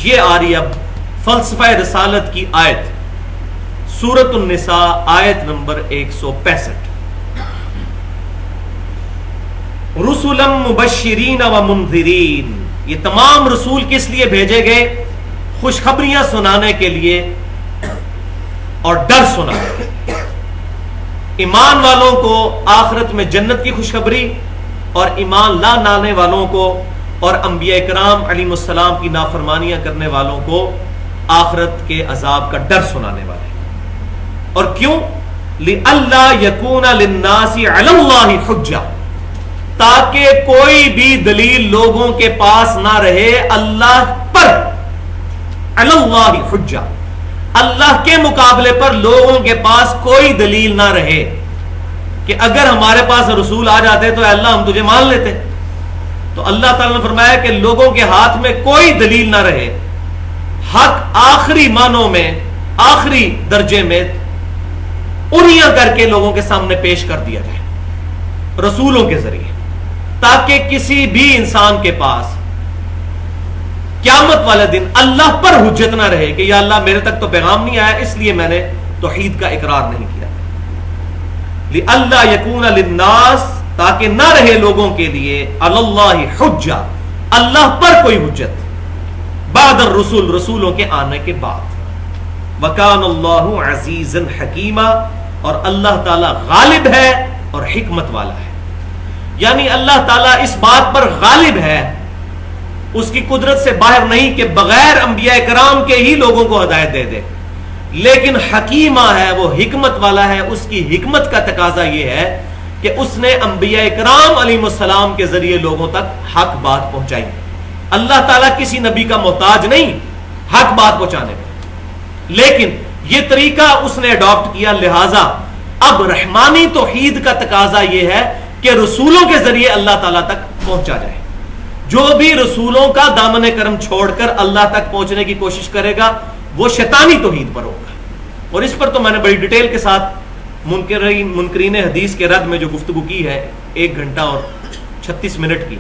یہ آ رہی اب فلسفہ رسالت کی آیت، سورۃ النساء آیت نمبر 165۔ رسلا مبشرین و منذرین، یہ تمام رسول کس لیے بھیجے گئے؟ خوشخبریاں سنانے کے لیے اور ڈر سنانے کے لیے۔ ایمان والوں کو آخرت میں جنت کی خوشخبری، اور ایمان لا لانے والوں کو اور انبیاء کرام علیہ السلام کی نافرمانیاں کرنے والوں کو آخرت کے عذاب کا ڈر سنانے والے۔ اور کیوں؟ لِأَلَّا يَكُونَ لِلنَّاسِ عَلَى اللَّهِ حُجَّةٌ، تاکہ کوئی بھی دلیل لوگوں کے پاس نہ رہے اللہ پر، علی اللہ حجہ، اللہ کے مقابلے پر لوگوں کے پاس کوئی دلیل نہ رہے کہ اگر ہمارے پاس رسول آ جاتے تو اے اللہ ہم تجھے مان لیتے۔ تو اللہ تعالیٰ نے فرمایا کہ لوگوں کے ہاتھ میں کوئی دلیل نہ رہے، حق آخری معنوں میں، آخری درجے میں انیاں کر کے لوگوں کے سامنے پیش کر دیا جائے رسولوں کے ذریعے، تاکہ کسی بھی انسان کے پاس قیامت والے دن اللہ پر حجت نہ رہے کہ یا اللہ میرے تک تو پیغام نہیں آیا، اس لیے میں نے توحید کا اقرار نہیں کیا۔ لِأَلَّا يَكُونَ لِلنَّاسِ، تاکہ نہ رہے لوگوں کے لیے، علی اللہ حجہ، اللہ پر کوئی حجت، بعد الرسول، رسولوں کے آنے کے بعد۔ وَكَانَ اللَّهُ عَزِيزًا حَكِيمًا، اور اللہ تعالی غالب ہے اور حکمت والا ہے۔ یعنی اللہ تعالیٰ اس بات پر غالب ہے، اس کی قدرت سے باہر نہیں کہ بغیر انبیاء کرام کے ہی لوگوں کو ہدایت دے دے، لیکن حکیمہ ہے، وہ حکمت والا ہے۔ اس کی حکمت کا تقاضا یہ ہے کہ اس نے انبیاء کرام علیہ السلام کے ذریعے لوگوں تک حق بات پہنچائی۔ اللہ تعالیٰ کسی نبی کا محتاج نہیں حق بات پہنچانے میں، لیکن یہ طریقہ اس نے اڈاپٹ کیا، لہٰذا اب رحمانی توحید کا تقاضا یہ ہے کہ رسولوں کے ذریعے اللہ تعالیٰ تک پہنچا جائے۔ جو بھی رسولوں کا دامن کرم چھوڑ کر اللہ تک پہنچنے کی کوشش کرے گا وہ شیطانی توحید پر ہوگا۔ اور اس پر تو میں نے بڑی ڈیٹیل کے ساتھ منکرین حدیث کے رد میں جو گفتگو کی ہے 1 گھنٹہ اور 36 منٹ کی،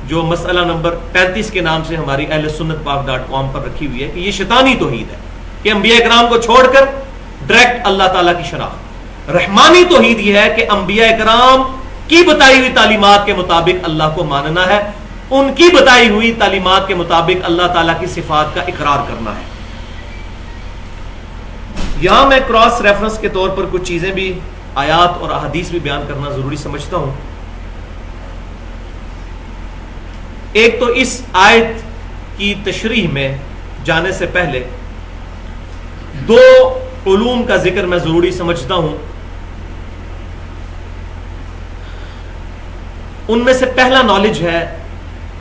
جو مسئلہ نمبر 35 کے نام سے ہماری اہل سنت پاک.com پر رکھی ہوئی ہے کہ یہ شیطانی توحید ہے کہ انبیاء کرام کو چھوڑ کر ڈائریکٹ اللہ تعالیٰ کی شناخت۔ رحمانی توحید یہ ہے کہ انبیاء کرام کی بتائی ہوئی تعلیمات کے مطابق اللہ کو ماننا ہے، ان کی بتائی ہوئی تعلیمات کے مطابق اللہ تعالیٰ کی صفات کا اقرار کرنا ہے۔ یہاں میں کراس ریفرنس کے طور پر کچھ چیزیں بھی، آیات اور احادیث بھی بیان کرنا ضروری سمجھتا ہوں۔ ایک تو اس آیت کی تشریح میں جانے سے پہلے 2 علوم کا ذکر میں ضروری سمجھتا ہوں۔ ان میں سے پہلا نالج ہے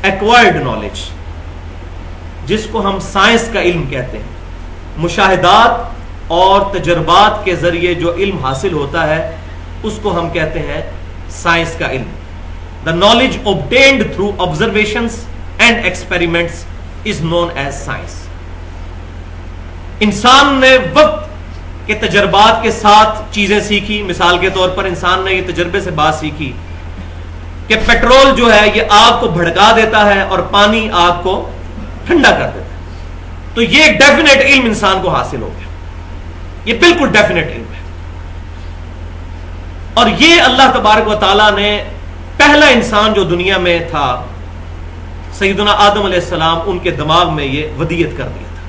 ایکوائرڈ نالج، جس کو ہم سائنس کا علم کہتے ہیں۔ مشاہدات اور تجربات کے ذریعے جو علم حاصل ہوتا ہے اس کو ہم کہتے ہیں سائنس کا علم۔ The knowledge obtained through observations and experiments is known as science۔ انسان نے وقت کے تجربات کے ساتھ چیزیں سیکھی۔ مثال کے طور پر انسان نے یہ تجربے سے بات سیکھی کہ پیٹرول جو ہے یہ آگ کو بھڑکا دیتا ہے اور پانی آگ کو ٹھنڈا کر دیتا ہے، تو یہ ایک ڈیفینیٹ علم انسان کو حاصل ہو گیا، یہ بالکل ڈیفینیٹ علم ہے۔ اور یہ اللہ تبارک و تعالیٰ نے پہلا انسان جو دنیا میں تھا سیدنا آدم علیہ السلام، ان کے دماغ میں یہ ودیت کر دیا تھا،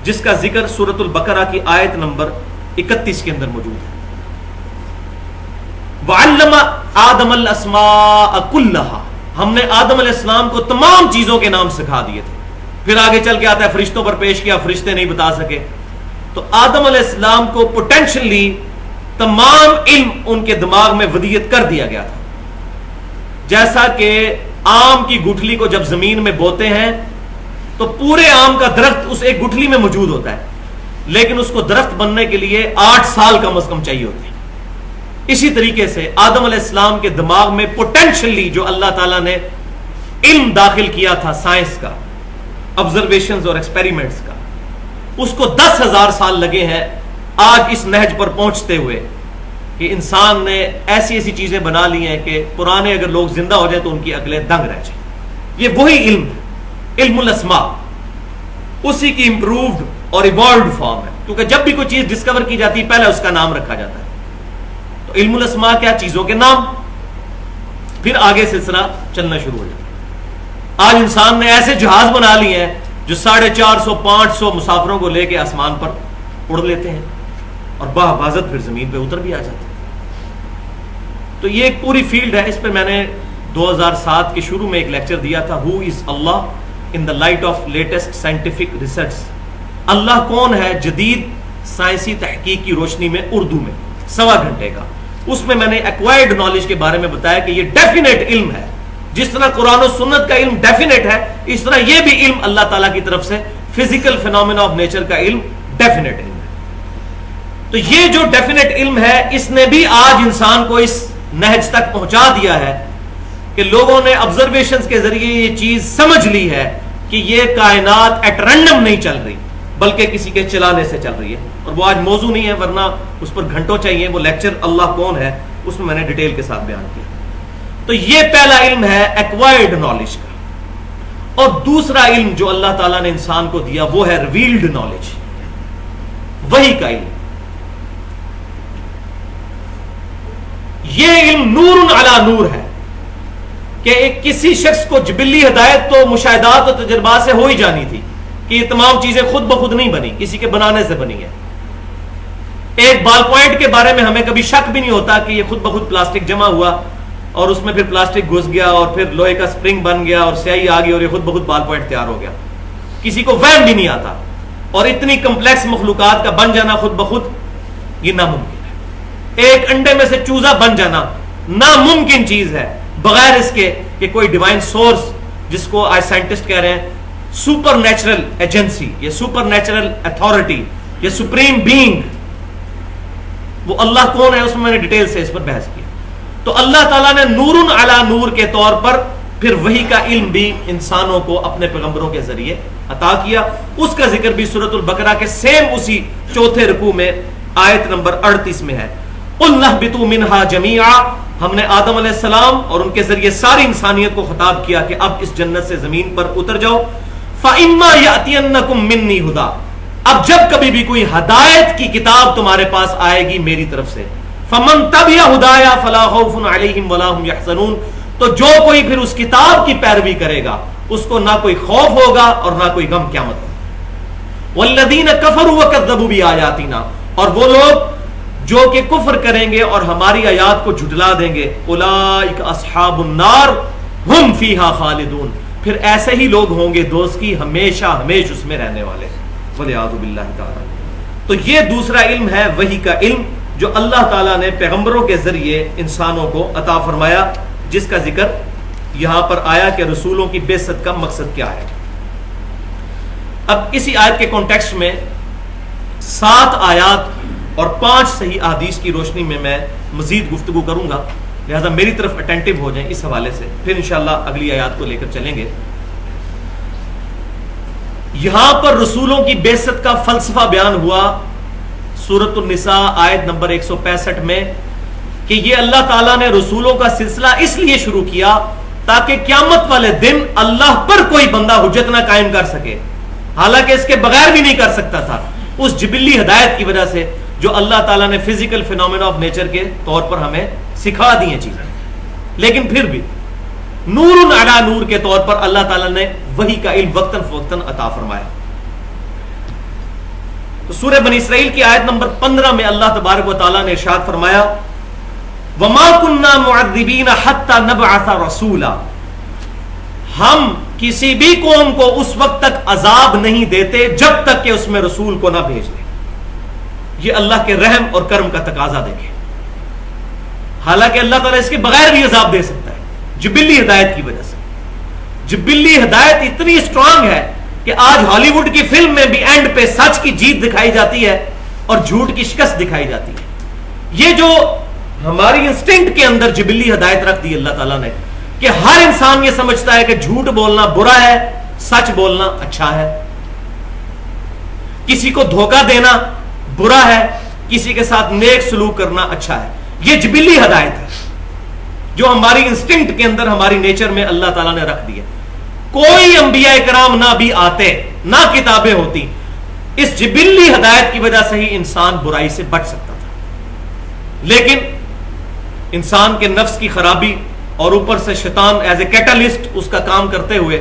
جس کا ذکر سورۃ البقرہ کی آیت نمبر 31 کے اندر موجود ہے۔ وَعَلَّمَ آدَمَ الْأَسْمَاءَ كُلَّهَا، ہم نے آدم علیہ السلام کو تمام چیزوں کے نام سکھا دیے تھے۔ پھر آگے چل کے آتا ہے فرشتوں پر پیش کیا، فرشتے نہیں بتا سکے، تو آدم علیہ السلام کو پوٹینشلی تمام علم ان کے دماغ میں ودیت کر دیا گیا تھا۔ جیسا کہ آم کی گٹھلی کو جب زمین میں بوتے ہیں تو پورے آم کا درخت اس ایک گٹھلی میں موجود ہوتا ہے، لیکن اس کو درخت بننے کے لیے 8 سال کم از کم چاہیے ہوتے ہیں۔ اسی طریقے سے آدم علیہ السلام کے دماغ میں پوٹینشلی جو اللہ تعالیٰ نے علم داخل کیا تھا سائنس کا، آبزرویشنز اور ایکسپیریمنٹس کا، اس کو 10,000 سال لگے ہیں آج اس نہج پر پہنچتے ہوئے کہ انسان نے ایسی ایسی چیزیں بنا لی ہیں کہ پرانے اگر لوگ زندہ ہو جائیں تو ان کی عقلیں دنگ رہ جائیں۔ یہ وہی علم ہے علم الاسماء اسی کی امپرووڈ اور ایوالوڈ فارم ہے، کیونکہ جب بھی کوئی چیز ڈسکور کی جاتی ہے پہلے اس کا نام رکھا جاتا ہے. تو علم الاسماء کیا؟ چیزوں کے نام. پھر آگے سلسلہ چلنا شروع ہو جاتا ہے. آج انسان نے ایسے جہاز بنا لیے ہیں جو 450 500 مسافروں کو لے کے آسمان پر اڑ لیتے ہیں اور بحفاظت پھر زمین پہ اتر بھی آ جاتے ہیں. تو یہ ایک پوری فیلڈ ہے. اس پہ میں نے 2007 کے شروع میں ایک لیکچر دیا تھا، who is Allah in the light of latest scientific research. Allah کون ہے جدید سائنسی تحقیق کی روشنی میں، اردو میں 1.25 گھنٹے کا. اس میں نے ایکوائرڈ نالج کے بارے میں بتایا کہ یہ ڈیفینیٹ علم ہے. جس طرح قرآن و سنت کا علم ڈیفینیٹ ہے، اس طرح یہ بھی علم اللہ تعالیٰ کی طرف سے فزیکل فینومینا آف نیچر کا علم ڈیفینیٹ علم ہے. تو یہ جو ڈیفینیٹ علم ہے اس نے بھی آج انسان کو اس نہج تک پہنچا دیا ہے کہ لوگوں نے آبزرویشنز کے ذریعے یہ چیز سمجھ لی ہے کہ یہ کائنات ایٹ رینڈم نہیں چل رہی بلکہ کسی کے چلانے سے چل رہی ہے. اور وہ آج موضوع نہیں ہے، ورنہ اس پر گھنٹوں چاہیے. وہ لیکچر اللہ کون ہے اس میں نے ڈیٹیل کے ساتھ بیان کیا. تو یہ پہلا علم ہے ایکوائرڈ نالج کا. اور دوسرا علم جو اللہ تعالیٰ نے انسان کو دیا وہ ہے ریویلڈ نالج، وحی کا علم. یہ علم نور علی نور ہے کہ ایک کسی شخص کو جبلی ہدایت تو مشاہدات اور تجربات سے ہو ہی جانی تھی کہ یہ تمام چیزیں خود بخود نہیں بنی، کسی کے بنانے سے بنی ہے. ایک بال پوائنٹ کے بارے میں ہمیں کبھی شک بھی نہیں ہوتا کہ یہ خود بخود پلاسٹک جمع ہوا اور اس میں پھر پلاسٹک گھس گیا اور پھر لوہے کا سپرنگ بن گیا اور سیاہی آ گئی اور یہ خود بخود بال پوائنٹ تیار ہو گیا. کسی کو وہم بھی نہیں آتا. اور اتنی کمپلیکس مخلوقات کا بن جانا خود بخود یہ ناممکن ہے. ایک انڈے میں سے چوزا بن جانا ناممکن چیز ہے بغیر اس کے کہ کوئی ڈیوائن سورس، جس کو آج سائنٹسٹ کہہ رہے ہیں سپر نیچرل ایجنسی یا سپر نیچرل اتھارٹی یا سپریم بینگ، وہ اللہ کون ہے اس میں نے ڈیٹیل سے اس پر بحث کی. تو اللہ تعالیٰ نے نور علی نور کے طور پر پھر وحی کا علم بھی انسانوں کو اپنے پیغمبروں کے ذریعے عطا کیا. اس کا ذکر بھی سورۃ البقرہ کے سیم اسی 4 رکوع میں آیت نمبر 38 میں ہے. قُلْ اهْبِطُوا مِنْهَا جَمِيعًا. ہم نے آدم علیہ السلام اور ان کے ذریعے ساری انسانیت کو خطاب کیا کہ اب اس جنت سے زمین پر اتر جاؤ. فَإِمَّا يَأْتِيَنَّكُم مِّنِّي هُدًى. اب جب کبھی بھی کوئی ہدایت کی کتاب تمہارے پاس آئے گی میری طرف سے، فَمَن تَبِعَ هُدَايَا فَلَا خَوْفٌ عَلَيْهِمْ وَلَا هُمْ يَحْزَنُونَ. تو جو کوئی پھر اس کتاب کی پیروی کرے گا اس کو نہ کوئی خوف ہوگا اور نہ کوئی غم قیامت میں. وَالَّذِينَ كَفَرُوا وَكَذَّبُوا بِآيَاتِنَا. اور وہ لوگ جو کہ کفر کریں گے اور ہماری آیات کو جھٹلا دیں گے، اولئک اصحاب النار ہم فیہا خالدون. پھر ایسے ہی لوگ ہوں گے دوست کی ہمیشہ ہمیش اس میں رہنے والے. والعیاذ باللہ تعالی. تو یہ دوسرا علم ہے وحی کا علم جو اللہ تعالیٰ نے پیغمبروں کے ذریعے انسانوں کو عطا فرمایا، جس کا ذکر یہاں پر آیا کہ رسولوں کی بعثت کا مقصد کیا ہے. اب اسی آیت کے کانٹیکسٹ میں 7 آیات اور 5 صحیح احادیث کی روشنی میں مزید گفتگو کروں گا، لہذا میری طرف اٹینٹو ہو جائیں اس حوالے سے. پھر انشاءاللہ اگلی آیات کو لے کر چلیں گے. یہاں پر رسولوں کی بعثت کا فلسفہ بیان ہوا سورۃ النساء آیت نمبر 165 میں کہ یہ اللہ تعالیٰ نے رسولوں کا سلسلہ اس لیے شروع کیا تاکہ قیامت والے دن اللہ پر کوئی بندہ حجت نہ قائم کر سکے، حالانکہ اس کے بغیر بھی نہیں کر سکتا تھا اس جبلی ہدایت کی وجہ سے جو اللہ تعالیٰ نے فزیکل فینومینا آف نیچر کے طور پر ہمیں سکھا دی ہیں چیزیں. لیکن پھر بھی نور علی نور کے طور پر اللہ تعالیٰ نے وحی کا علم وقتاً فوقتاً عطا فرمایا. تو سورہ بنی اسرائیل کی آیت نمبر 15 میں اللہ تبارک و تعالیٰ نے ارشاد فرمایا وَمَا كُنَّا مُعَذِّبِينَ حَتَّى نَبْعَثَ رَسُولًا. ہم کسی بھی قوم کو اس وقت تک عذاب نہیں دیتے جب تک کہ اس میں رسول کو نہ بھیج دیں. یہ اللہ کے رحم اور کرم کا تقاضا دیکھیں. حالانکہ اللہ تعالیٰ اس کے بغیر بھی عذاب دے سکتا ہے جبلی ہدایت کی وجہ سے. جبلی ہدایت اتنی اسٹرانگ ہے کہ آج ہالی ووڈ کی فلم میں بھی اینڈ پہ سچ کی جیت دکھائی جاتی ہے اور جھوٹ کی شکست دکھائی جاتی ہے. یہ جو ہماری انسٹنکٹ کے اندر جبلی ہدایت رکھ دی اللہ تعالیٰ نے کہ ہر انسان یہ سمجھتا ہے کہ جھوٹ بولنا برا ہے، سچ بولنا اچھا ہے. کسی کو دھوکہ دینا برا ہے، کسی کے ساتھ نیک سلوک کرنا اچھا ہے. یہ جبلی ہدایت ہے جو ہماری انسٹنکٹ کے اندر ہماری نیچر میں اللہ تعالیٰ نے رکھ دی ہے. کوئی انبیاء کرام نہ بھی آتے نہ کتابیں ہوتی، اس جبلی ہدایت کی وجہ سے ہی انسان برائی سے بچ سکتا تھا. لیکن انسان کے نفس کی خرابی اور اوپر سے شیطان ایز اے کیٹالسٹ اس کا کام کرتے ہوئے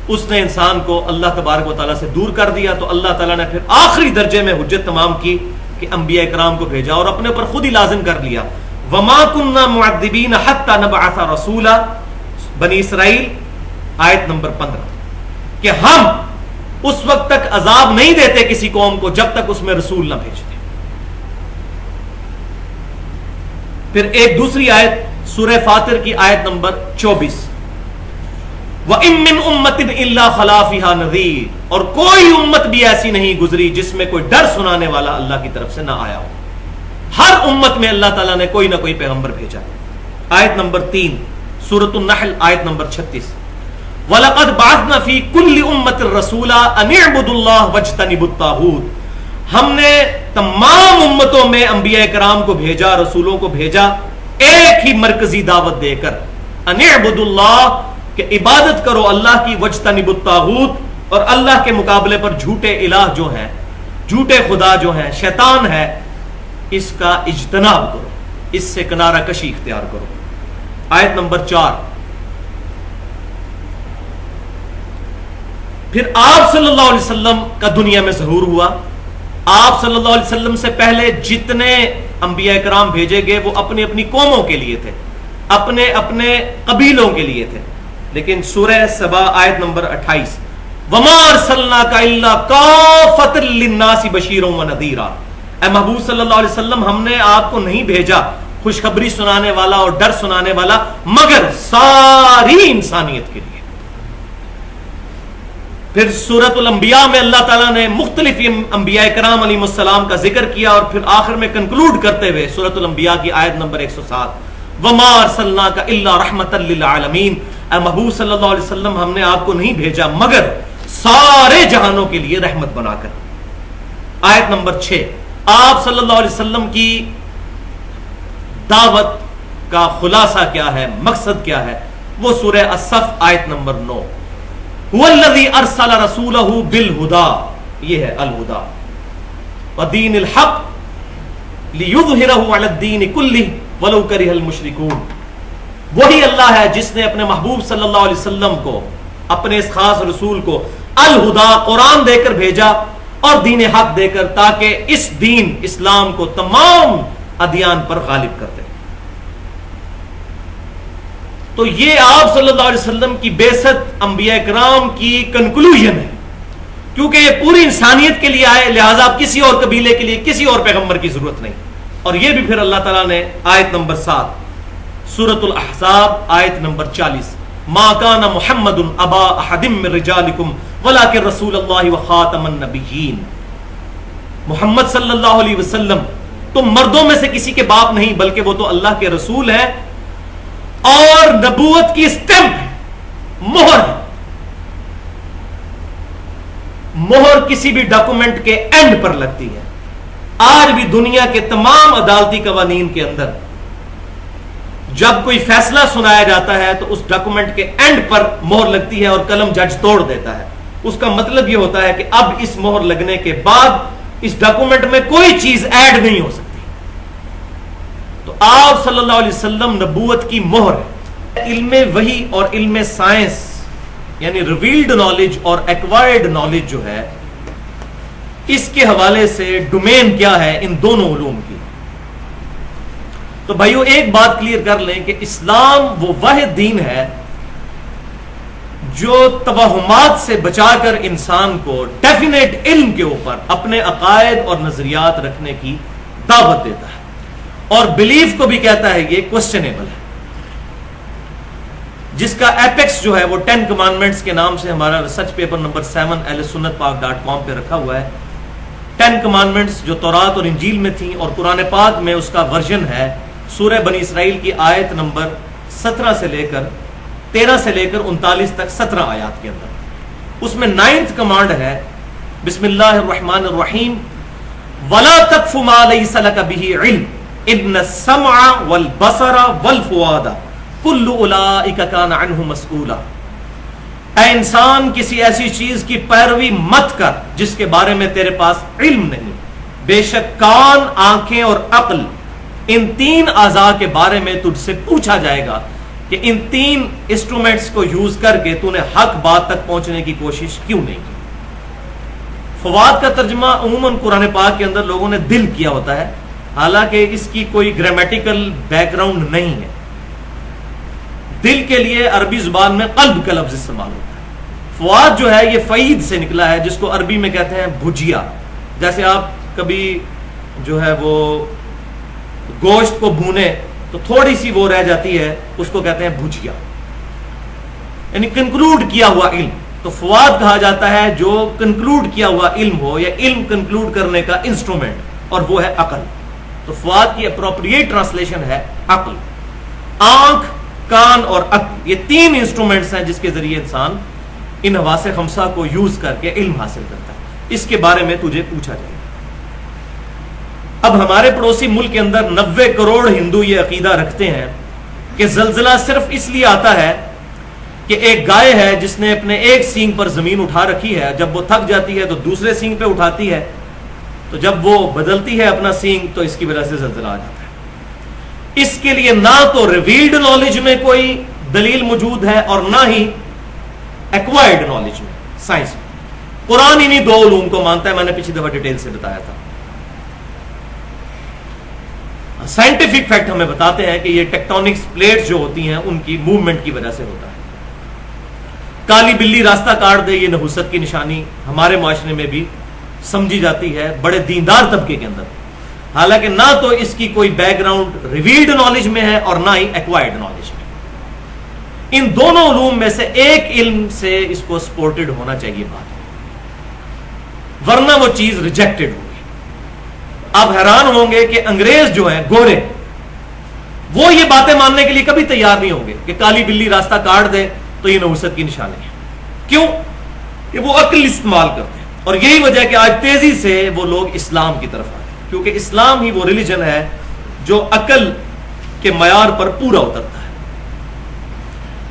اس نے انسان کو اللہ تبارک و تعالیٰ سے دور کر دیا. تو اللہ تعالیٰ نے پھر آخری درجے میں حجت تمام کی کہ انبیاء کرام کو بھیجا اور اپنے اوپر خود ہی لازم کر لیا. وما كنا معذبین حتى نبعث رسولا، بنی اسرائیل آیت نمبر 15، کہ ہم اس وقت تک عذاب نہیں دیتے کسی قوم کو جب تک اس میں رسول نہ بھیجتے. پھر ایک دوسری آیت سورہ فاطر کی آیت نمبر 24، وَإِن مِّنْ أُمَّةٍ إِلَّا خَلَا فِيهَا نَذِيرٌ، اور کوئی امت بھی ایسی نہیں گزری جس میں کوئی ڈر سنانے والا اللہ کی طرف سے نہ آیا ہو. ہر امت میں اللہ تعالیٰ نے کوئی نہ کوئی پیغمبر بھیجا. آیت نمبر 3 سورۃ النحل آیت نمبر 36، وَلَقَدْ بَعَثْنَا فِي كُلِّ أُمَّةٍ رَسُولًا أَنِ اعْبُدُوا اللَّهَ وَاجْتَنِبُوا الطَّاغُوتَ، ہم نے تمام امتوں میں انبیاء کرام کو بھیجا، رسولوں کو بھیجا ایک ہی مرکزی دعوت دے کر، أَنِ اعْبُدُوا اللَّهَ، کہ عبادت کرو اللہ کی، وَاجْتَنِبُوا الطَّاغُوتَ، اور اللہ کے مقابلے پر جھوٹے الہ جو ہیں، جھوٹے خدا جو ہیں، شیطان ہے، اس کا اجتناب کرو، اس سے کنارہ کشی اختیار کرو. آیت نمبر 4، پھر آپ صلی اللہ علیہ وسلم کا دنیا میں ظہور ہوا. آپ صلی اللہ علیہ وسلم سے پہلے جتنے انبیاء کرام بھیجے گئے وہ اپنی اپنی قوموں کے لیے تھے، اپنے اپنے قبیلوں کے لیے تھے. لیکن سورہ سبا آیت نمبر 28، وَمَا أَرْسَلْنَاكَ إِلَّا كَافَّةً لِلنَّاسِ بَشِيرًا وَنَذِيرًا، اے محبوب صلی اللہ علیہ وسلم ہم نے آپ کو نہیں بھیجا خوشخبری سنانے والا اور ڈر سنانے والا مگر ساری انسانیت کے لیے. پھر سورۃ الانبیاء میں اللہ تعالیٰ نے مختلف انبیاء کرام علیہ السلام کا ذکر کیا اور پھر آخر میں کنکلوڈ کرتے ہوئے سورۃ الانبیاء کی آیت نمبر 107، وَمَا أَرْسَلْنَاكَ إِلَّا رَحْمَةً لِلْعَالَمِينَ، اے محبوب صلی اللہ علیہ وسلم ہم نے آپ کو نہیں بھیجا مگر سارے جہانوں کے لیے رحمت بنا کر. آیت نمبر 6، آپ صلی اللہ علیہ وسلم کی دعوت کا خلاصہ کیا ہے، مقصد کیا ہے، وہ سورہ الصف آیت نمبر 9، هو الذی ارسل رسولہ بالہدی، یہ ہے الہدی، ودین الحق لیظہرہ علی الدین کلہ ولو کرہ المشرکون. وہی اللہ ہے جس نے اپنے محبوب صلی اللہ علیہ وسلم کو، اپنے اس خاص رسول کو الہدی قرآن دے کر بھیجا اور دین حق دے کر، تاکہ اس دین اسلام کو تمام ادیان پر غالب کر دے. تو یہ آپ صلی اللہ علیہ وسلم کی بعثت انبیاء کرام کی کنکلوژن ہے، کیونکہ یہ پوری انسانیت کے لیے آئے، لہذا اب کسی اور قبیلے کے لیے کسی اور پیغمبر کی ضرورت نہیں. اور یہ بھی پھر اللہ تعالیٰ نے آیت نمبر 7 سورۃ الاحزاب آیت نمبر 40، ما کان محمد ابا احد من رجالکم ولکن رسول اللہ وخاتم النبیین، محمد صلی اللہ علیہ وسلم تم مردوں میں سے کسی کے باپ نہیں بلکہ وہ تو اللہ کے رسول ہیں اور نبوت کی اسٹمپ ہے، مہر ہے. مہر کسی بھی ڈاکومنٹ کے اینڈ پر لگتی ہے. آج بھی دنیا کے تمام عدالتی قوانین کے اندر جب کوئی فیصلہ سنایا جاتا ہے تو اس ڈاکومنٹ کے اینڈ پر مہر لگتی ہے اور قلم جج توڑ دیتا ہے. اس کا مطلب یہ ہوتا ہے کہ اب اس مہر لگنے کے بعد اس ڈاکومنٹ میں کوئی چیز ایڈ نہیں ہو سکتی. تو آپ صلی اللہ علیہ وسلم نبوت کی مہر ہے. علم وحی اور علم سائنس یعنی ریویلڈ نالج اور ایکوائرڈ نالج جو ہے، اس کے حوالے سے ڈومین کیا ہے ان دونوں علوم کی. تو بھائیو ایک بات کلیئر کر لیں کہ اسلام وہ واحد دین ہے جو توہمات سے بچا کر انسان کو ڈیفینیٹ علم کے اوپر اپنے عقائد اور نظریات رکھنے کی دعوت دیتا ہے، اور بلیف کو بھی کہتا ہے یہ کوسچنیبل ہے. جس کا ایپیکس جو ہے وہ 10 کمانڈمنٹس کے نام سے ہمارا ریسرچ پیپر نمبر 7 ahlsunnatpak.com پہ رکھا ہوا ہے. 10 کمانڈمنٹس جو تورات اور انجیل میں تھیں اور قرآن پاک میں اس کا ورژن ہے سورہ بنی اسرائیل کی آیت نمبر 17 سے لے کر 13 سے لے کر 39 تک 17 آیات کے اندر. اس میں 9th کمانڈ ہے بسم اللہ الرحمن الرحیم وَلَا تَقْفُ مَا لَيْسَ لَكَ بِهِ عِلْمٌ إِنَّ السَّمْعَ وَالْبَصَرَ وَالْفُؤَادَ كُلُّ أُولَئِكَ كَانَ عَنْهُ مَسْئُولًا. اے انسان کسی ایسی چیز کی پیروی مت کر جس کے بارے میں تیرے پاس علم نہیں. بے شک کان، آنکھیں اور عقل، ان تین اعضاء کے بارے میں تجھ سے پوچھا جائے گا کہ ان تین انسٹرومنٹس کو یوز کر کے تو نے حق بات تک پہنچنے کی کوشش کیوں نہیں کی. فواد کا ترجمہ عموماً قرآن پاک کے اندر لوگوں نے دل کیا ہوتا ہے، حالانکہ اس کی کوئی گرامیٹیکل بیک گراؤنڈ نہیں ہے. دل کے لیے عربی زبان میں قلب کا لفظ استعمال ہوتا ہے. فواد جو ہے یہ فعید سے نکلا ہے، جس کو عربی میں کہتے ہیں بھجیا. جیسے آپ کبھی جو ہے وہ گوشت کو بھونے تو تھوڑی سی وہ رہ جاتی ہے، اس کو کہتے ہیں بھجیا، یعنی کنکلوڈ کیا ہوا علم. تو فواد کہا جاتا ہے جو کنکلوڈ کیا ہوا علم ہو، یا علم کنکلوڈ کرنے کا انسٹرومنٹ، اور وہ ہے عقل. تو فواد کی اپروپریٹ ٹرانسلیشن ہے عقل. آنکھ، کان اور عقل، یہ تین انسٹرومنٹس ہیں جس کے ذریعے انسان ان حواس خمسہ کو یوز کر کے علم حاصل کرتا ہے. اس کے بارے میں تجھے پوچھا جائے گا. اب ہمارے پڑوسی ملک کے اندر 90 کروڑ ہندو یہ عقیدہ رکھتے ہیں کہ زلزلہ صرف اس لیے آتا ہے کہ ایک گائے ہے جس نے اپنے ایک سینگ پر زمین اٹھا رکھی ہے، جب وہ تھک جاتی ہے تو دوسرے سینگ پہ اٹھاتی ہے، تو جب وہ بدلتی ہے اپنا سینگ تو اس کی وجہ سے زلزلہ آ جاتا ہے. اس کے لیے نہ تو ریویلڈ نالج میں کوئی دلیل موجود ہے اور نہ ہی ایکوائرڈ نالج میں، سائنس میں. قرآن انہی دو علوم کو مانتا ہے، میں نے پچھلی دفعہ ڈیٹیل سے بتایا تھا. سائنٹیفک فیکٹ ہمیں بتاتے ہیں کہ یہ ٹیکٹونکس پلیٹس جو ہوتی ہیں ان کی موومنٹ کی وجہ سے ہوتا ہے. کالی بلی راستہ کاٹ دے، یہ نحوست کی نشانی ہمارے معاشرے میں بھی سمجھی جاتی ہے، بڑے دیندار طبقے کے اندر، حالانکہ نہ تو اس کی کوئی بیک گراؤنڈ ریویلڈ نالج میں ہے اور نہ ہی ایکوائرڈ نالج میں. ان دونوں علوم میں سے ایک علم سے اس کو سپورٹڈ ہونا چاہیے بات، ورنہ وہ چیز ریجیکٹڈ ہوگی. آپ حیران ہوں گے کہ انگریز جو ہیں گورے، وہ یہ باتیں ماننے کے لیے کبھی تیار نہیں ہوں گے کہ کالی بلی راستہ کاٹ دے تو یہ نحوست کی نشانی ہے. کیوں؟ کہ وہ عقل استعمال کرتے ہیں. اور یہی وجہ ہے کہ آج تیزی سے وہ لوگ اسلام کی طرف آئے، کیونکہ اسلام ہی وہ ریلیجن ہے جو عقل کے معیار پر پورا اترتا ہے.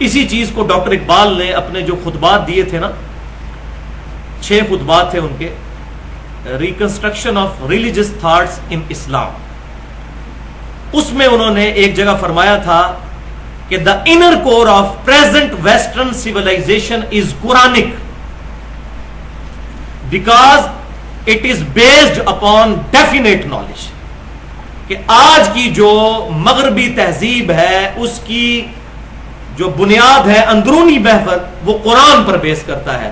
اسی چیز کو ڈاکٹر اقبال نے اپنے جو خطبات دیے تھے نا، 6 خطبات تھے ان کے، reconstruction of religious thoughts in Islam, اس میں انہوں نے ایک جگہ فرمایا تھا کہ the inner core of present western civilization is Quranic because it is based upon definite knowledge. کہ آج کی جو مغربی تہذیب ہے اس کی جو بنیاد ہے اندرونی محور، وہ قرآن پر بیس کرتا ہے.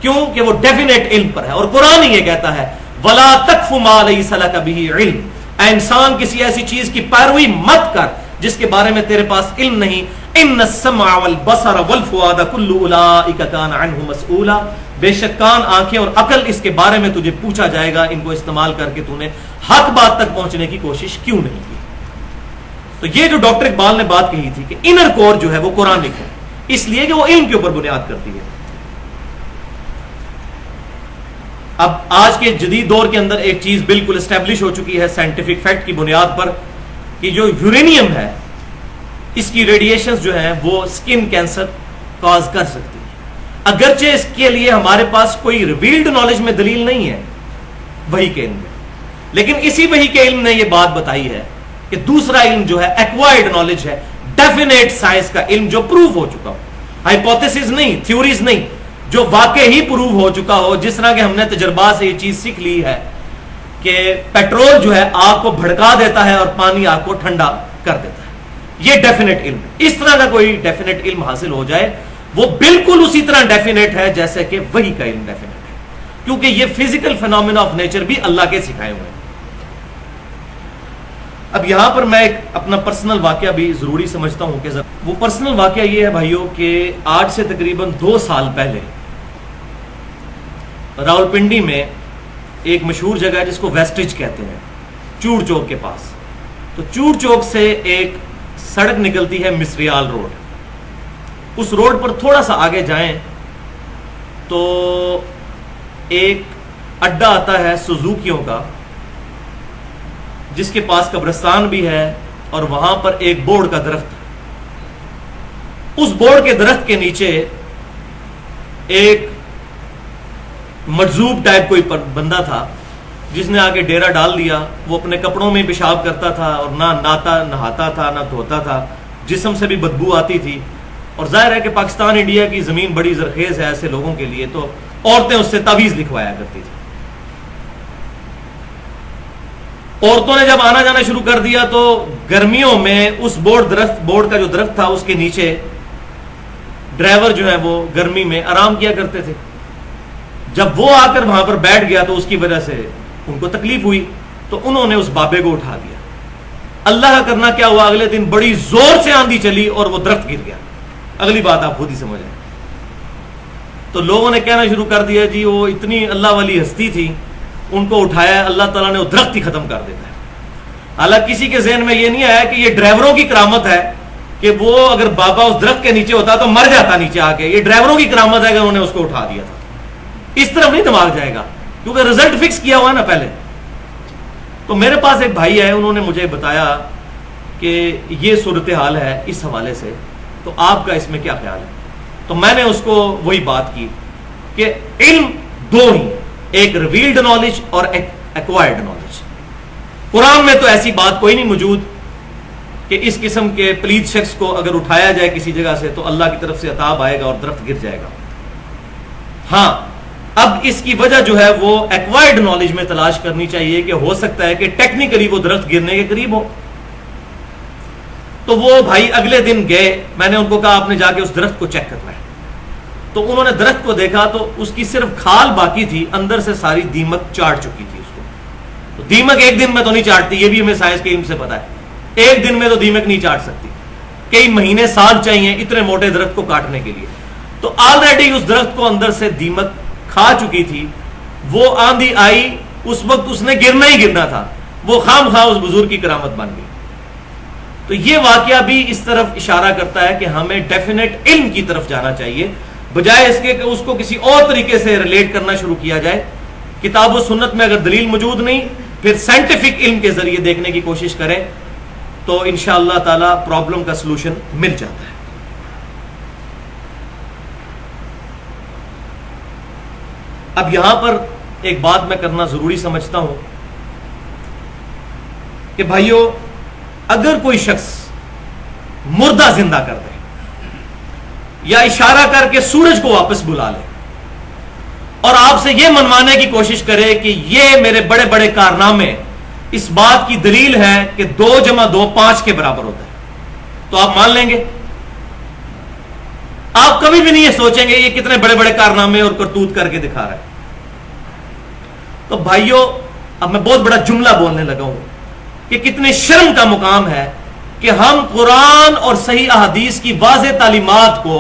کیوں؟ کہ وہ ڈیفینیٹ علم پر ہے، اور قرآن ہی یہ کہتا ہے وَلَا تَقْفُ مَا لَيْسَ لَكَ بِهِ عِلْمٌ. اے انسان کسی ایسی چیز کی پیروی مت کر جس کے بارے میں تیرے پاس علم نہیں. اِنَّ السَّمْعَ وَالْبَصَرَ وَالْفُؤَادَ كُلُّ أُولَٰئِكَ كَانَ عَنْهُ مَسْئُولًا. بے شک کان، آنکھیں اور عقل، اس کے بارے میں تجھے پوچھا جائے گا. ان کو استعمال کر کے تو نے حق بات تک پہنچنے کی کوشش کیوں نہیں کی. تو یہ جو ڈاکٹر اقبال نے بات کہی تھی کہ انر کور جو ہے وہ قرآنک ہے، اس لیے کہ وہ علم کے اوپر بنیاد کرتی ہے. اب آج کے جدید دور کے اندر ایک چیز بالکل اسٹیبلش ہو چکی ہے سائنٹیفک فیکٹ کی بنیاد پر کہ جو یورینیم ہے اس کی ریڈیشنز جو ہیں وہ سکن کینسر کاز کر سکتی ہے. اگرچہ اس کے لیے ہمارے پاس کوئی ریویلڈ نالج میں دلیل نہیں ہے وحی کے علم میں، لیکن اسی وحی کے علم نے یہ بات بتائی ہے کہ دوسرا علم جو ہے ایکوائرڈ نالج ہے، ڈیفینیٹ سائنس کا علم جو پروو ہو چکا ہو، ہائپوتھیسز نہیں، تھیوریز نہیں، جو واقع ہی پروو ہو چکا ہو. جس طرح کہ ہم نے تجربات سے یہ چیز سیکھ لی ہے کہ پیٹرول جو ہے آگ کو بھڑکا دیتا ہے اور پانی آگ کو ٹھنڈا کر دیتا ہے. یہ ڈیفینیٹ علم ہے. اس طرح کا کوئی ڈیفینیٹ علم حاصل ہو جائے وہ بالکل اسی طرح ڈیفینیٹ ہے جیسے کہ وحی کا علم ڈیفینیٹ ہے، کیونکہ یہ فزیکل فینومینا آف نیچر بھی اللہ کے سکھائے ہوئے ہیں. اب یہاں پر میں ایک اپنا پرسنل واقعہ بھی ضروری سمجھتا ہوں کہ وہ پرسنل واقعہ یہ ہے بھائیوں کہ آج سے تقریباً 2 سال پہلے راولپنڈی میں ایک مشہور جگہ ہے جس کو ویسٹیج کہتے ہیں، چوڑ چوک کے پاس. تو چوڑ چوک سے ایک سڑک نکلتی ہے مصریال روڈ. اس روڈ پر تھوڑا سا آگے جائیں تو ایک اڈا آتا ہے سوزوکیوں کا، جس کے پاس قبرستان بھی ہے، اور وہاں پر ایک بورڈ کا درخت ہے. اس بورڈ کے درخت کے نیچے ایک مجذوب ٹائپ کوئی بندہ تھا جس نے آ کے ڈیرا ڈال دیا. وہ اپنے کپڑوں میں پیشاب کرتا تھا اور نہ نہاتا تھا نہ دھوتا تھا, جسم سے بھی بدبو آتی تھی. اور ظاہر ہے کہ پاکستان انڈیا کی زمین بڑی زرخیز ہے ایسے لوگوں کے لیے, تو عورتیں اس سے تعویذ لکھوایا کرتی تھی. عورتوں نے جب آنا جانا شروع کر دیا تو گرمیوں میں اس بورڈ کا جو درخت تھا اس کے نیچے ڈرائیور جو ہے وہ گرمی میں آرام کیا کرتے تھے. جب وہ آ کر وہاں پر بیٹھ گیا تو اس کی وجہ سے ان کو تکلیف ہوئی, تو انہوں نے اس بابے کو اٹھا دیا. اللہ کا کرنا کیا ہوا, اگلے دن بڑی زور سے آندھی چلی اور وہ درخت گر گیا. اگلی بات آپ خود ہی سمجھ آئے. تو لوگوں نے کہنا شروع کر دیا جی وہ اتنی اللہ والی ہستی تھی, ان کو اٹھایا, اللہ تعالیٰ نے وہ درخت ہی ختم کر دیتا ہے. حالانکہ کسی کے ذہن میں یہ نہیں آیا کہ یہ ڈرائیوروں کی کرامت ہے کہ وہ اگر بابا اس درخت کے نیچے ہوتا تو مر جاتا نیچے آ کے. یہ ڈرائیوروں کی کرامت ہے کہ انہوں نے اس کو اٹھا دیا تھا. اس طرف نہیں دماغ جائے گا کیونکہ رزلٹ فکس کیا ہوا نا پہلے. تو میرے پاس ایک بھائی ہے, انہوں نے مجھے بتایا کہ یہ صورتحال ہے اس حوالے سے, تو آپ کا اس میں کیا خیال ہے. تو میں نے اس کو وہی بات کی کہ علم دو ہی, ایک ریویلڈ نالج اور ایک ایکوائرڈ نالج. قرآن میں تو ایسی بات کوئی نہیں موجود کہ اس قسم کے پلید شخص کو اگر اٹھایا جائے کسی جگہ سے تو اللہ کی طرف سے عطاب آئے گا اور درخت گر جائے گا. ہاں اب اس کی وجہ جو ہے وہ ایکوائرڈ نالج میں تلاش کرنی چاہیے کہ ہو سکتا ہے کہ ٹیکنیکلی وہ درخت گرنے کے قریب ہو. تو وہ بھائی اگلے دن گئے, میں نے ان کو کہا آپ نے جا کے اس درخت کو چیک کرنا ہے. تو انہوں نے درخت کو دیکھا تو اس کی صرف کھال باقی تھی, اندر سے ساری دیمک چاٹ چکی تھی اس کو. تو دیمک ایک دن میں تو نہیں چاٹتی, یہ بھی ہمیں سائنس کے علم سے پتا ہے. ایک دن میں تو دیمک نہیں چاٹ سکتی, کئی مہینے سال چاہیے اتنے موٹے درخت کو کاٹنے کے لیے. تو آلریڈی اس درخت کو اندر سے دیمک کھا چکی تھی. وہ آندھی آئی, اس وقت اس نے گرنا ہی گرنا تھا, وہ خام خواہ اس بزرگ کی کرامت بن گئی. تو یہ واقعہ بھی اس طرف اشارہ کرتا ہے کہ ہمیں ڈیفینیٹ علم کی طرف جانا چاہیے, بجائے اس کے کہ اس کو کسی اور طریقے سے ریلیٹ کرنا شروع کیا جائے. کتاب و سنت میں اگر دلیل موجود نہیں, پھر سائنٹیفک علم کے ذریعے دیکھنے کی کوشش کریں تو انشاءاللہ تعالی پرابلم کا سلوشن مل جاتا ہے. اب یہاں پر ایک بات میں کرنا ضروری سمجھتا ہوں کہ بھائیو, اگر کوئی شخص مردہ زندہ کر دے یا اشارہ کر کے سورج کو واپس بلا لے اور آپ سے یہ منوانے کی کوشش کرے کہ یہ میرے بڑے بڑے کارنامے اس بات کی دلیل ہے کہ 2 + 2 5 کے برابر ہوتا ہے, تو آپ مان لیں گے؟ آپ کبھی بھی نہیں یہ سوچیں گے یہ کتنے بڑے بڑے کارنامے اور کرتوت کر کے دکھا رہا ہے. تو بھائیو, اب میں بہت بڑا جملہ بولنے لگا ہوں کہ کتنے شرم کا مقام ہے کہ ہم قرآن اور صحیح احادیث کی واضح تعلیمات کو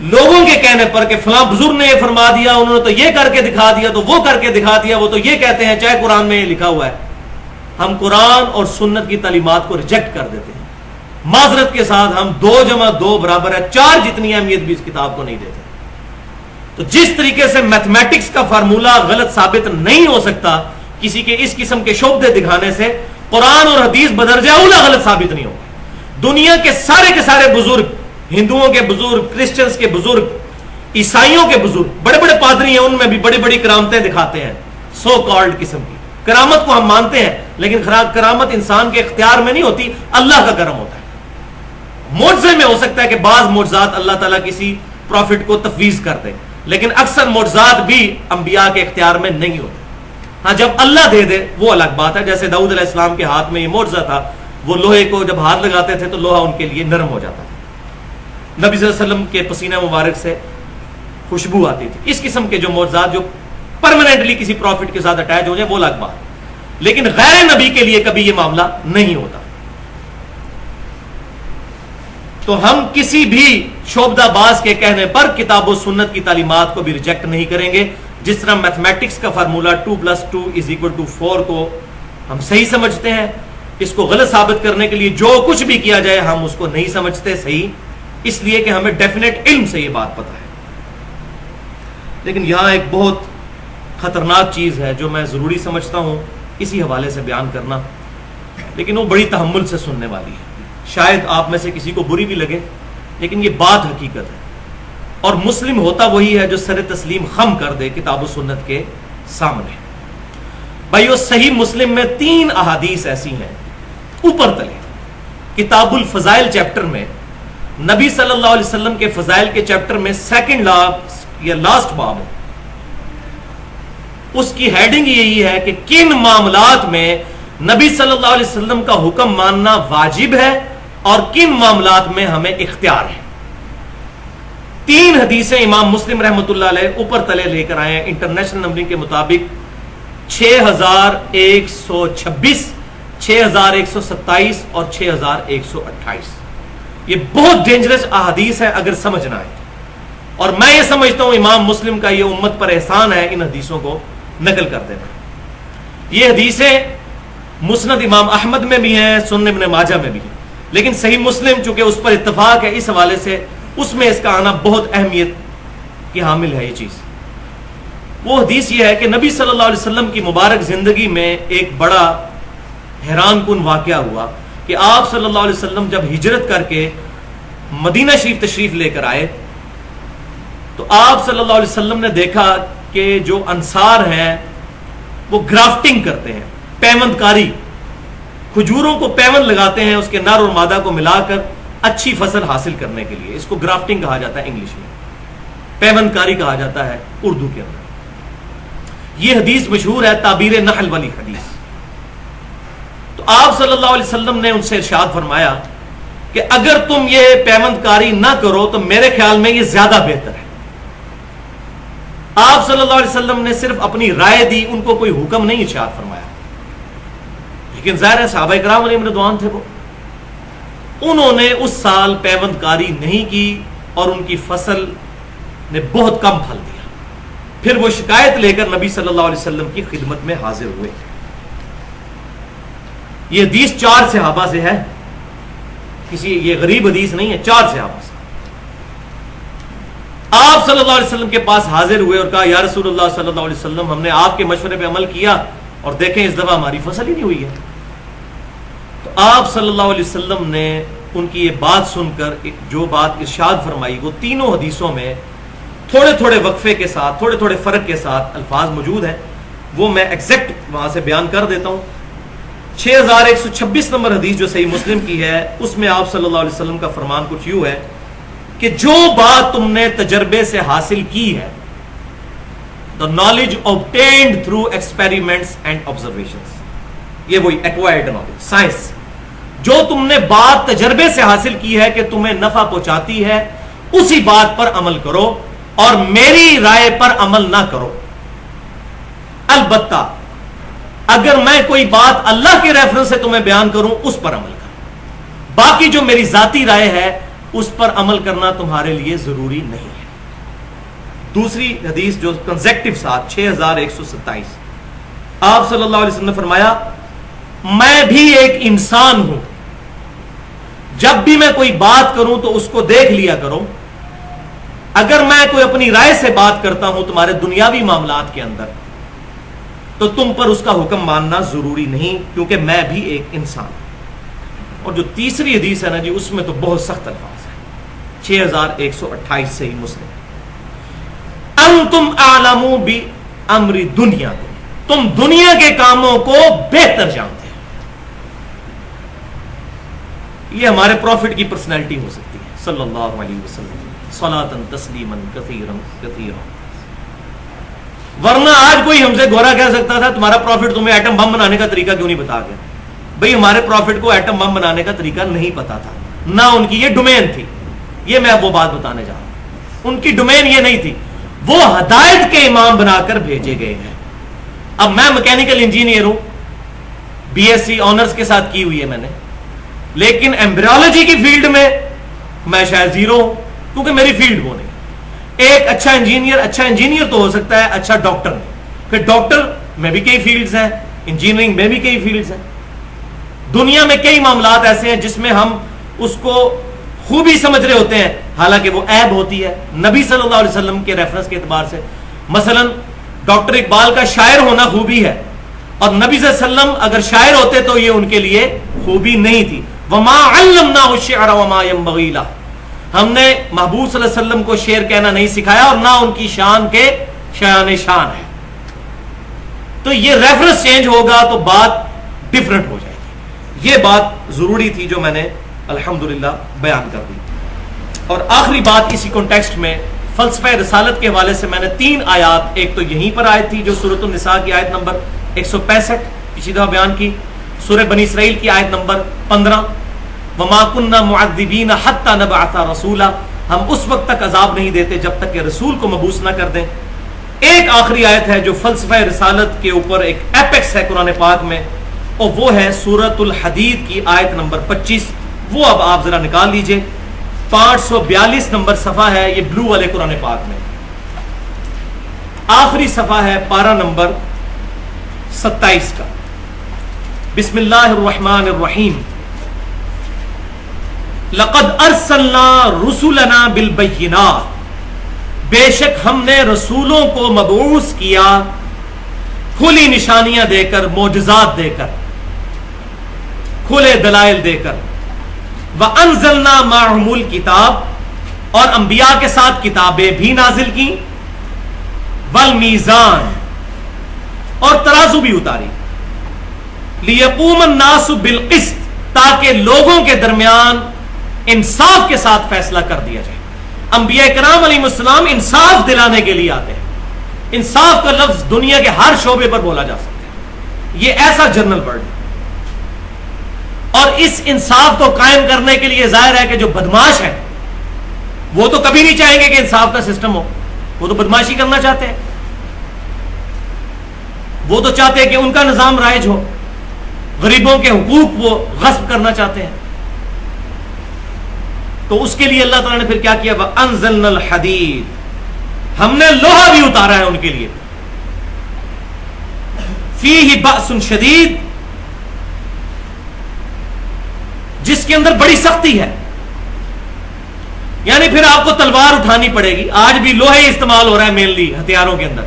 لوگوں کے کہنے پر کہ فلاں بزرگ نے یہ فرما دیا, انہوں نے تو یہ کر کے دکھا دیا, تو وہ کر کے دکھا دیا, وہ تو یہ کہتے ہیں چاہے قرآن میں یہ لکھا ہوا ہے, ہم قرآن اور سنت کی تعلیمات کو ریجیکٹ کر دیتے ہیں. معذرت کے ساتھ ہم 2 + 2 برابر ہے 4 جتنی اہمیت بھی اس کتاب کو نہیں دیتے. تو جس طریقے سے میتھمیٹکس کا فارمولا غلط ثابت نہیں ہو سکتا کسی کے اس قسم کے شبہے دکھانے سے, قرآن اور حدیث بدرجہ اولا غلط ثابت نہیں ہوگا. دنیا کے سارے بزرگ, ہندوؤں کے بزرگ, کرسچنز کے بزرگ, عیسائیوں کے بزرگ, بڑے بڑے پادری ہیں, ان میں بھی بڑی بڑی کرامتیں دکھاتے ہیں, سو کالڈ قسم کی کرامت کو ہم مانتے ہیں, لیکن کرامت انسان کے اختیار میں نہیں ہوتی, اللہ کا کرم ہوتا ہے. معجزے میں ہو سکتا ہے کہ بعض معجزات اللہ تعالیٰ کسی پروفٹ کو تفویض کر دے, لیکن اکثر معجزات بھی انبیاء کے اختیار میں نہیں ہوتے. ہاں جب اللہ دے دے وہ الگ بات ہے. جیسے داؤد علیہ السلام کے ہاتھ میں یہ معجزہ تھا, وہ لوہے کو جب ہاتھ لگاتے تھے تو لوہا ان کے لیے نرم ہو جاتا تھا. نبی صلی اللہ علیہ وسلم کے پسینہ مبارک سے خوشبو آتی تھی. اس قسم کے جو معجزات جو پرماننٹلی کسی پروفٹ کے ساتھ اٹیچ ہو جائے وہ الگ بات, لیکن غیر نبی کے لیے کبھی یہ معاملہ نہیں ہوتا. تو ہم کسی بھی شعبدہ باز کے کہنے پر کتاب و سنت کی تعلیمات کو بھی ریجیکٹ نہیں کریں گے. جس طرح میتھمیٹکس کا فارمولا 2 + 2 = 4 کو ہم صحیح سمجھتے ہیں, اس کو غلط ثابت کرنے کے لیے جو کچھ بھی کیا جائے ہم اس کو نہیں سمجھتے صحیح, اس لیے کہ ہمیں ڈیفینیٹ علم سے یہ بات پتہ ہے. لیکن یہاں ایک بہت خطرناک چیز ہے جو میں ضروری سمجھتا ہوں اسی حوالے سے بیان کرنا, لیکن وہ بڑی تحمل سے سننے والی ہے. شاید آپ میں سے کسی کو بری بھی لگے, لیکن یہ بات حقیقت ہے. اور مسلم ہوتا وہی ہے جو سر تسلیم خم کر دے کتاب و سنت کے سامنے. بھائیو صحیح مسلم میں 3 احادیث ایسی ہیں اوپر تلے. کتاب الفضائل چیپٹر میں نبی صلی اللہ علیہ وسلم کے فضائل کے چیپٹر میں سیکنڈ یا لاسٹ باب ہے. اس کی ہیڈنگ یہی ہے کہ کن معاملات میں نبی صلی اللہ علیہ وسلم کا حکم ماننا واجب ہے اور کن معاملات میں ہمیں اختیار ہے. 3 حدیثیں امام مسلم رحمۃ اللہ علیہ اوپر تلے لے کر آئے ہیں انٹرنیشنل نمبرنگ کے مطابق 6126, 6127 اور 6128. یہ بہت ڈینجرس احادیث ہیں اگر سمجھنا ہے. اور میں یہ سمجھتا ہوں امام مسلم کا یہ امت پر احسان ہے ان حدیثوں کو نقل کر دینا. یہ حدیثیں مسند امام احمد میں بھی ہیں, سنن ابن ماجہ میں بھی ہیں, لیکن صحیح مسلم چونکہ اس پر اتفاق ہے اس حوالے سے اس میں اس کا آنا بہت اہمیت کی حامل ہے. یہ چیز وہ حدیث یہ ہے کہ نبی صلی اللہ علیہ وسلم کی مبارک زندگی میں ایک بڑا حیران کن واقعہ ہوا کہ آپ صلی اللہ علیہ وسلم جب ہجرت کر کے مدینہ شریف تشریف لے کر آئے تو آپ صلی اللہ علیہ وسلم نے دیکھا کہ جو انصار ہیں وہ گرافٹنگ کرتے ہیں, پیوند کاری, کھجوروں کو پیوند لگاتے ہیں اس کے نر اور مادہ کو ملا کر اچھی فصل حاصل کرنے کے لیے. اس کو گرافٹنگ کہا جاتا ہے انگلش میں, پیوند کاری کہا جاتا ہے اردو کے اندر. یہ حدیث مشہور ہے تعبیر نحل والی حدیث. تو آپ صلی اللہ علیہ وسلم نے ان سے ارشاد فرمایا کہ اگر تم یہ پیوند کاری نہ کرو تو میرے خیال میں یہ زیادہ بہتر ہے. آپ صلی اللہ علیہ وسلم نے صرف اپنی رائے دی, ان کو کوئی حکم نہیں ارشاد فرمایا. لیکن ظاہر ہے صحابہ کرام علیہم رضوان تھے, وہ انہوں نے اس سال پیوند کاری نہیں کی اور ان کی فصل نے بہت کم پھل دیا. پھر وہ شکایت لے کر نبی صلی اللہ علیہ وسلم کی خدمت میں حاضر ہوئے. یہ حدیث 4 صحابہ سے ہے, یہ غریب حدیث نہیں ہے, 4 صحابہ سے. آپ صلی اللہ علیہ وسلم کے پاس حاضر ہوئے اور کہا یا رسول اللہ صلی اللہ علیہ وسلم, ہم نے آپ کے مشورے پہ عمل کیا اور دیکھیں اس دفعہ ہماری فصل ہی نہیں ہوئی ہے. تو آپ صلی اللہ علیہ وسلم نے ان کی یہ بات سن کر جو بات ارشاد فرمائی وہ تینوں حدیثوں میں تھوڑے تھوڑے وقفے کے ساتھ, تھوڑے تھوڑے فرق کے ساتھ الفاظ موجود ہیں, وہ میں ایگزیکٹ وہاں سے بیان کر دیتا ہوں. 6126 نمبر حدیث جو صحیح مسلم کی ہے اس میں آپ صلی اللہ علیہ وسلم کا فرمان کچھ یوں ہے کہ جو بات تم نے تجربے سے حاصل کی ہے, the knowledge obtained through experiments and observations, یہ وہی acquired knowledge, سائنس, جو تم نے بات تجربے سے حاصل کی ہے کہ تمہیں نفع پہنچاتی ہے اسی بات پر عمل کرو اور میری رائے پر عمل نہ کرو. البتہ اگر میں کوئی بات اللہ کے ریفرنس سے تمہیں بیان کروں اس پر عمل کرو, باقی جو میری ذاتی رائے ہے اس پر عمل کرنا تمہارے لیے ضروری نہیں ہے. دوسری حدیث جو کنزیکٹو ساتھ 6127, آپ صلی اللہ علیہ وسلم نے فرمایا میں بھی ایک انسان ہوں, جب بھی میں کوئی بات کروں تو اس کو دیکھ لیا کرو. اگر میں کوئی اپنی رائے سے بات کرتا ہوں تمہارے دنیاوی معاملات کے اندر تو تم پر اس کا حکم ماننا ضروری نہیں, کیونکہ میں بھی ایک انسان ہوں. اور جو تیسری حدیث ہے نا جی, اس میں تو بہت سخت الفاظ ہیں. 6128 سے ہی مسلم, انتم اعلم بامر دنیا, تم دنیا کے کاموں کو بہتر جانتے ہیں. یہ ہمارے پروفٹ کی پرسنالٹی ہو سکتی ہے صلی اللہ علیہ وسلم, صلاۃ تسلیما کثیرا کثیرا. ورنہ آج کوئی ہم سے گورا کہہ سکتا تھا تمہارا پروفٹ تمہیں ایٹم بم بنانے کا طریقہ کیوں نہیں بتا گیا. بھئی ہمارے پروفٹ کو ایٹم بم بنانے کا طریقہ نہیں پتا تھا, نہ ان کی یہ ڈومین تھی. یہ میں اب وہ بات بتانے جا رہا ہوں, ان کی ڈومین یہ نہیں تھی, وہ ہدایت کے امام بنا کر بھیجے گئے ہیں. اب میں میکینیکل انجینئر ہوں, بی ایس سی آنرز کے ساتھ کی ہوئی ہے میں نے, لیکن ایمبریولوجی کی فیلڈ میں میں شاید زیرو ہوں, کیونکہ میری فیلڈ وہ نہیں. ایک اچھا انجینئر تو ہو سکتا ہے, اچھا ڈاکٹر نہیں. پھر ڈاکٹر میں بھی کئی فیلڈز ہیں, انجینئرنگ میں بھی کئی فیلڈز ہیں. دنیا میں کئی معاملات ایسے ہیں جس میں ہم اس کو خوبی سمجھ رہے ہوتے ہیں, حالانکہ وہ عیب ہوتی ہے نبی صلی اللہ علیہ وسلم کے ریفرنس کے اعتبار سے. مثلا ڈاکٹر اقبال کا شاعر ہونا خوبی ہے, اور نبی صلی اللہ علیہ وسلم اگر شاعر ہوتے تو یہ ان کے لیے خوبی نہیں تھی. وما علمناه الشعر وما ينبغي له, ہم نے محبوب صلی اللہ علیہ وسلم کو شیر کہنا نہیں سکھایا اور نہ ان کی شان کے شان ہے. تو یہ ریفرنس چینج ہوگا تو بات ڈفرنٹ ہو جائے گی. یہ بات ضروری تھی جو میں نے الحمدللہ بیان کر دی. اور آخری بات اسی کانٹیکسٹ میں فلسفہ رسالت کے حوالے سے میں نے 3 آیات، ایک تو یہیں پر آیت تھی جو سورۃ النساء کی آیت نمبر 165 پچھلی دفعہ بیان کی، سورہ بنی اسرائیل کی آیت نمبر 15 وما كنا معذبین حتی نبعث رسولا، ہم اس وقت تک عذاب نہیں دیتے جب تک کہ رسول کو مبعوث نہ کر دیں. ایک آخری آیت ہے جو فلسفہ رسالت کے اوپر ایک ایپیکس ہے قرآن پاک میں، اور وہ ہے سورۃ الحدید کی آیت نمبر 25. وہ اب آپ ذرا نکال لیجئے، 542 نمبر صفحہ ہے یہ بلو والے قرآن پاک میں، آخری صفحہ ہے پارہ نمبر 27 کا. بسم اللہ الرحمن الرحیم. لقد ارسلنا رسلنا بالبینات، بے شک ہم نے رسولوں کو مبعوث کیا کھلی نشانیاں دے کر، معجزات دے کر، کھلے دلائل دے کر. وَأَنزَلْنَا مَعَهُمُ الْكِتَابَ، اور انبیاء کے ساتھ کتابیں بھی نازل کی، وَالْمِيزَانَ، اور ترازو بھی اتاری، لِيَقُومَ النَّاسُ بِالْقِسْطِ، تاکہ لوگوں کے درمیان انصاف کے ساتھ فیصلہ کر دیا جائے. انبیاء کرام علیہ السلام انصاف دلانے کے لیے آتے ہیں. انصاف کا لفظ دنیا کے ہر شعبے پر بولا جا سکتا ہے، یہ ایسا جنرل ورڈ ہے. اور اس انصاف کو قائم کرنے کے لیے ظاہر ہے کہ جو بدماش ہیں وہ تو کبھی نہیں چاہیں گے کہ انصاف کا سسٹم ہو، وہ تو بدماشی کرنا چاہتے ہیں، وہ تو چاہتے ہیں کہ ان کا نظام رائج ہو، غریبوں کے حقوق وہ غصب کرنا چاہتے ہیں. تو اس کے لیے اللہ تعالیٰ نے پھر کیا کیا؟ وَأَنزَلْنَا الْحَدِيدَ، ہم نے لوہا بھی اتارا ہے ان کے لیے. فِيهِ بَأْسٌ شَدِيدٌ، جس کے اندر بڑی سختی ہے. یعنی پھر آپ کو تلوار اٹھانی پڑے گی. آج بھی لوہے استعمال ہو رہا ہے مینلی ہتھیاروں کے اندر،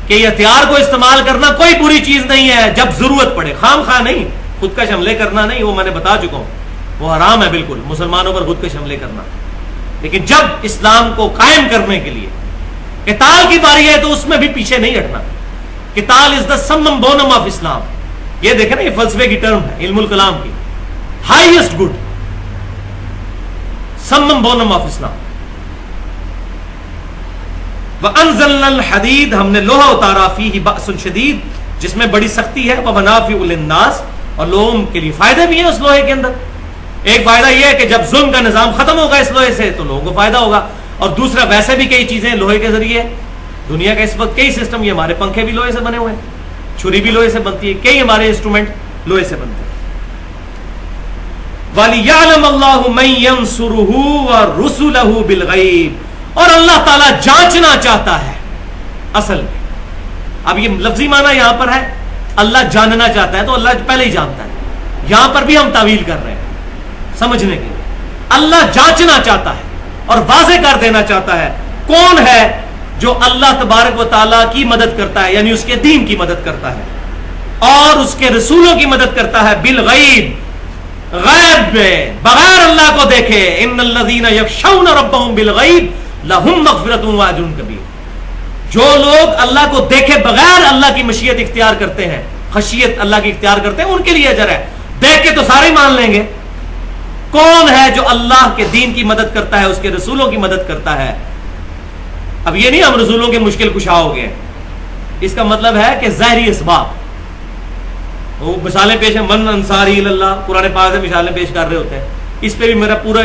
کہ یہ ہتھیار کو استعمال کرنا کوئی بری چیز نہیں ہے جب ضرورت پڑے، خام خواہ نہیں. خودکش حملے کرنا نہیں، وہ میں نے بتا چکا ہوں، وہ حرام ہے بالکل مسلمانوں پر خودکش حملے کرنا. لیکن جب اسلام کو قائم کرنے کے لیے قتال کی باری ہے تو اس میں بھی پیچھے نہیں ہٹنا. قتال از دا سمم بونم آف اسلام. یہ دیکھیں نا، یہ فلسفے کی ٹرم ہے، علم الکلام کی، ہائیسٹ گڈ، سمم بونم آف اسلام. وَأَنزَلْنَا الْحَدِيدَ، ہم نے لوہا اتارا، فِيهِ بَأْسٌ شَدِيدٌ، جس میں بڑی سختی ہے، وَمَنَافِعُ لِلنَّاسِ، اور لوگوں کے لیے فائدے بھی ہیں اس لوہے کے اندر. ایک فائدہ یہ ہے کہ جب ظلم کا نظام ختم ہوگا اس لوہے سے تو لوگوں کو فائدہ ہوگا. اور دوسرا ویسے بھی کئی چیزیں لوہے کے ذریعے دنیا کا اس وقت کئی سسٹم، یہ ہمارے پنکھے بھی لوہے سے بنے ہوئے ہیں، چھری بھی لوہے سے بنتی ہے، کئی ہمارے انسٹرومنٹ لوہے سے بنتے ہیں. وَلِيَعْلَمَ اللَّهُ مَن يَنصُرُهُ وَرُسُلَهُ بِالْغَيْبِ، اور اللہ تعالیٰ جانچنا چاہتا ہے. اصل میں اب یہ لفظی معنی یہاں پر ہے اللہ جاننا چاہتا ہے، تو اللہ پہلے ہی جانتا ہے. یہاں پر بھی ہم تعویل کر رہے ہیں سمجھنے کے لیے. اللہ جانچنا چاہتا ہے اور واضح کر دینا چاہتا ہے کون ہے جو اللہ تبارک و تعالیٰ کی مدد کرتا ہے، یعنی اس کے دین کی مدد کرتا ہے اور اس کے رسولوں کی مدد کرتا ہے. بالغیب، غیب میں، بغیر اللہ کو دیکھے. ان الذین یخشون ربهم بالغیب لہم مغفرۃ واجر کبیر. جو لوگ اللہ کو دیکھے بغیر اللہ کی مشیت اختیار کرتے ہیں، خشیت اللہ کی اختیار کرتے ہیں، ان کے لیے اجر ہے. دیکھ کے تو سارے مان لیں گے. کون ہے جو اللہ کے دین کی مدد کرتا ہے، اس کے رسولوں کی مدد کرتا ہے؟ اب یہ نہیں ہم رسولوں کے مشکل کشا ہو گئے، اس کا مطلب ہے کہ ظاہری اسباب، وہ مثالیں پیش ہیں. من انصاری اللہ، قرآن پاک سے مثالیں پیش کر رہے ہوتے ہیں. اس پہ بھی میرا پورا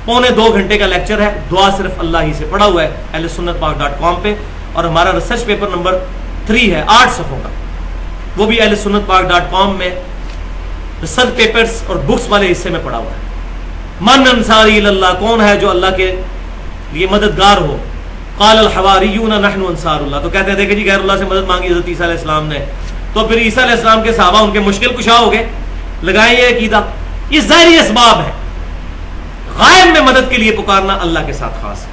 1.25 گھنٹے کا لیکچر ہے. دعا صرف اللہ ہی سے پڑھا ہوا ہے ahlsunnatpak.com پہ، اور ہمارا ریسرچ پیپر نمبر 3 ہے 8 صفحوں کا، وہ بھی ahlsunnatpak.com میں ریسرچ پیپرز اور بکس والے حصے میں پڑھا ہوا ہے. من انصاری اللہ، کون ہے جو اللہ کے لیے مددگار ہو؟ قال الحواریون نحن انصار اللہ، تو کہتے ہیں دیکھیں جی غیر اللہ سے مدد مانگی حضرت عیسیٰ علیہ السلام نے، تو پھر عیسیٰ علیہ السلام کے صحابہ ان کے مشکل کشا ہو گئے. لگائیں یہ عقیدہ. یہ ظاہری اسباب ہے. غائب میں مدد کے لیے پکارنا اللہ کے ساتھ خاص ہے.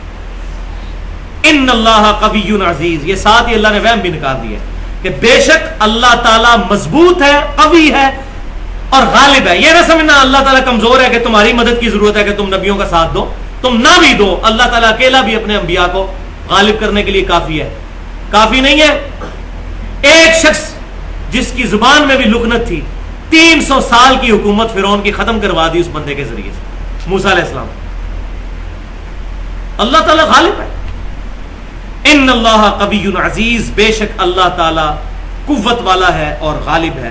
ان اللہ قوی عزیز، یہ ساتھ ہی اللہ نے وہم بھی نکال دیا کہ بے شک اللہ تعالیٰ مضبوط ہے، قوی ہے اور غالب ہے. یہ نہ سمجھنا اللہ تعالیٰ کمزور ہے کہ تمہاری مدد کی ضرورت ہے کہ تم نبیوں کا ساتھ دو. تم نہ بھی دو، اللہ تعالیٰ اکیلا بھی اپنے انبیاء کو غالب کرنے کے لیے کافی ہے. کافی نہیں ہے؟ ایک شخص جس کی زبان میں بھی لکنت تھی، 300 سال کی حکومت فرعون کی ختم کروا دی اس بندے کے ذریعے سے، موسیٰ علیہ السلام. اللہ تعالیٰ غالب ہے. ان اللہ قوی عزیز، بے شک اللہ تعالیٰ قوت والا ہے اور غالب ہے.